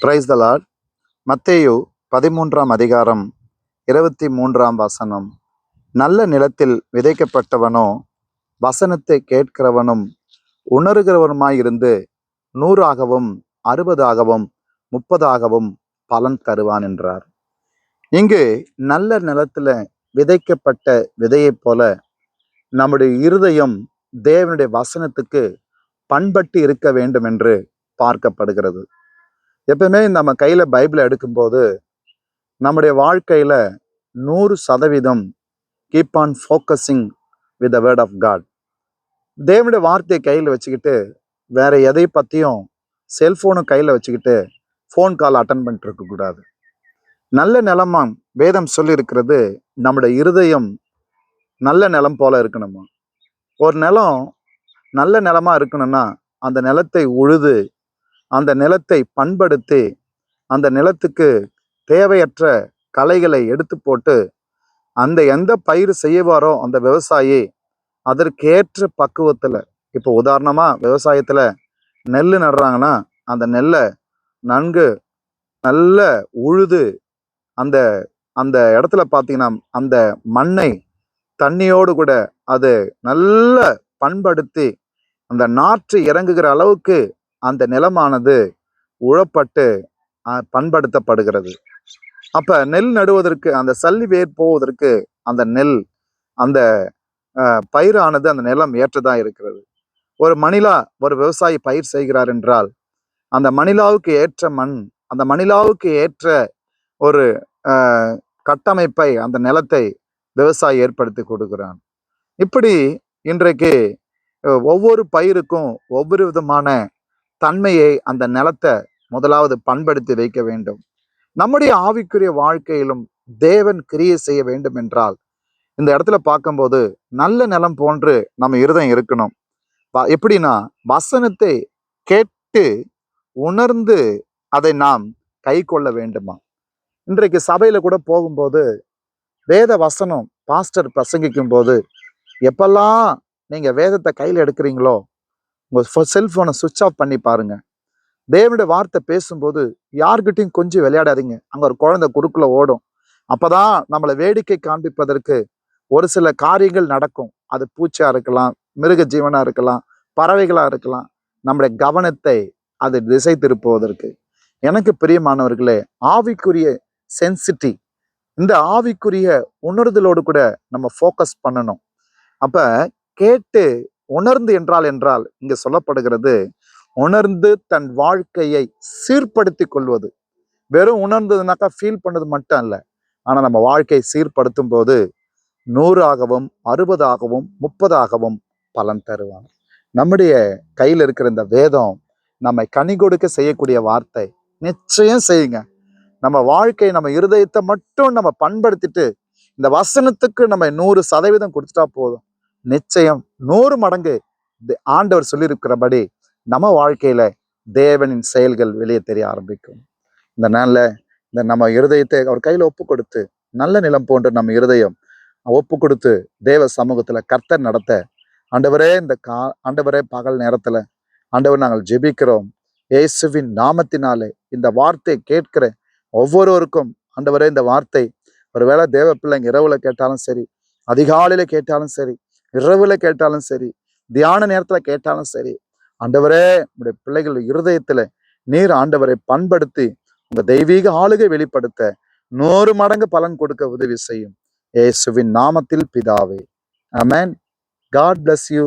Praise the Lord. மத்தேயு 13ஆம் அதிகாரம் 23ஆம் வசனம். நல்ல நிலத்தில் விதைக்கப்பட்டவனோ வசனத்தை கேட்கிறவனும் உணர்கிறவனுமாயிருந்து 100ஆகவும் 60ஆகவும் 30ஆகவும் பலன் தருவான் என்றார். இங்கு நல்ல நிலத்துல விதைக்கப்பட்ட விதையைப் போல நம்முடைய இருதயம் தேவனுடைய வசனத்துக்கு பண்பட்டு இருக்க வேண்டும் என்று பார்க்கப்படுகிறது. எப்பவுமே நம்ம கையில பைபிளை எடுக்கும்போது நம்முடைய வாழ்க்கையில 100% keep on focusing with the word of God. தேவனுடைய வார்த்தையை கையில் வச்சுக்கிட்டு வேற எதை பத்தியும் செல்போனும் கையில வச்சுக்கிட்டு ஃபோன் கால் அட்டன் பண்ணிட்டு இருக்க கூடாது. நல்ல நிலமா வேதம் சொல்லி இருக்கிறது, நம்முடைய இருதயம் நல்ல நிலம் போல இருக்கணுமா. ஒரு நிலம் நல்ல நிலமா இருக்கணும்னா அந்த நிலத்தை உழுது, அந்த நிலத்தை பண்படுத்தி, அந்த நிலத்துக்கு தேவையற்ற களைகளை எடுத்து போட்டு, அந்த எந்த பயிர் செய்வாரோ அந்த விவசாயி அதற்கேற்ற பக்குவத்துல, இப்போ உதாரணமா விவசாயத்துல நெல் நடுறாங்கன்னா அந்த நெல்லை நன்கு நல்ல உழுது அந்த அந்த இடத்துல பார்த்தீங்கன்னா அந்த மண்ணை தண்ணியோடு கூட அது நல்ல பண்படுத்தி அந்த நாற்று இறங்குகிற அளவுக்கு அந்த நிலமானது உழப்பட்டு பண்படுத்தப்படுகிறது. அப்ப நெல் நடுவதற்கு, அந்த சல்லி வேர் போவதற்கு அந்த நெல், அந்த பயிரானது அந்த நிலம் ஏற்றதா இருக்கிறது. ஒரு மணிலா ஒரு விவசாயி பயிர் செய்கிறார் என்றால் அந்த மணிலாவுக்கு ஏற்ற மண், அந்த மணிலாவுக்கு ஏற்ற ஒரு கட்டமைப்பை, அந்த நிலத்தை விவசாயி ஏற்படுத்தி கொடுக்கிறான். இப்படி இன்றைக்கு ஒவ்வொரு பயிருக்கும் ஒவ்வொரு விதமான தன்மையை அந்த நிலத்தை முதலாவது பண்படுத்தி வைக்க வேண்டும். நம்முடைய ஆவிக்குரிய வாழ்க்கையிலும் தேவன் கிரியை செய்ய வேண்டும் என்றால் இந்த இடத்துல பார்க்கும்போது நல்ல நிலம் போன்று நம்ம இருதயம் இருக்கணும். எப்படின்னா, வசனத்தை கேட்டு உணர்ந்து அதை நாம் கை கொள்ள வேண்டுமா. இன்றைக்கு சபையில கூட போகும்போது வேத வசனம் பாஸ்டர் பிரசங்கிக்கும் போது எப்பெல்லாம் நீங்க வேதத்தை கையில் எடுக்கிறீங்களோ உங்க செல்போனை சுவிட்ச் ஆஃப் பண்ணி பாருங்க. தேவனுடைய வார்த்தை பேசும்போது யார்கிட்டையும் கொஞ்சம் விளையாடாதீங்க. அங்க ஒரு குழந்தை குறுக்குள்ள ஓடும். அப்பதான் நம்மளை வேடிக்கை காண்பிப்பதற்கு ஒரு சில காரியங்கள் நடக்கும். அது பூச்சியா இருக்கலாம், மிருக ஜீவனா இருக்கலாம், பறவைகளா இருக்கலாம். நம்முடைய கவனத்தை அது திசை திருப்புவதற்கு. எனக்கு பிரியமானவர்களே, ஆவிக்குரிய சென்சிட்டி, இந்த ஆவிக்குரிய உணர்தலோடு கூட நம்ம ஃபோக்கஸ் பண்ணணும். அப்ப கேட்டு உணர்ந்து என்றால் இங்க சொல்லப்படுகிறது, உணர்ந்து தன் வாழ்க்கையை சீர்படுத்தி கொள்வது. வெறும் உணர்ந்ததுனாக்கா ஃபீல் பண்ணது மட்டும் இல்லை. ஆனா நம்ம வாழ்க்கையை சீர்படுத்தும் போது 100ஆகவும் 60ஆகவும் 30ஆகவும் பலன் தருவாங்க. நம்முடைய கையில் இருக்கிற இந்த வேதம் நம்மை கனி கொடுக்க செய்யக்கூடிய வார்த்தை. நிச்சயம் செய்யுங்க. நம்ம வாழ்க்கை, நம்ம இருதயத்தை மட்டும் நம்ம பண்படுத்திட்டு இந்த வசனத்துக்கு நம்ம 100% கொடுத்துட்டா போதும். நிச்சயம் 100 மடங்கு ஆண்டவர் சொல்லியிருக்கிறபடி நம்ம வாழ்க்கையில தேவனின் செயல்கள் வெளியே தெரிய ஆரம்பிக்கும். இந்த நாள்ல இந்த நம்ம இருதயத்தை அவர் கையில ஒப்பு கொடுத்து, நல்ல நிலம் போன்று நம்ம இருதயம் ஒப்பு கொடுத்து தேவ சமூகத்துல கர்த்தர் நடத்த, ஆண்டவரே ஆண்டவரே பகல் நேரத்துல ஆண்டவர் நாங்கள் ஜெபிக்கிறோம். இயேசுவின் நாமத்தினாலே இந்த வார்த்தை கேட்கிற ஒவ்வொருவருக்கும் ஆண்டவரே இந்த வார்த்தை ஒருவேளை தேவ பிள்ளைங்க இரவுல கேட்டாலும் சரி, அதிகாலையில கேட்டாலும் சரி, இரவுல கேட்டாலும் சரி, தியான நேரத்துல கேட்டாலும் சரி, ஆண்டவரே உங்களுடைய பிள்ளைகள் இருதயத்துல நீர் ஆண்டவரை பண்படுத்தி உங்க தெய்வீக ஆளுகை வெளிப்படுத்த 100 மடங்கு பலன் கொடுக்க உதவி செய்யும். இயேசுவின் நாமத்தில் பிதாவே, ஆமென். God bless you.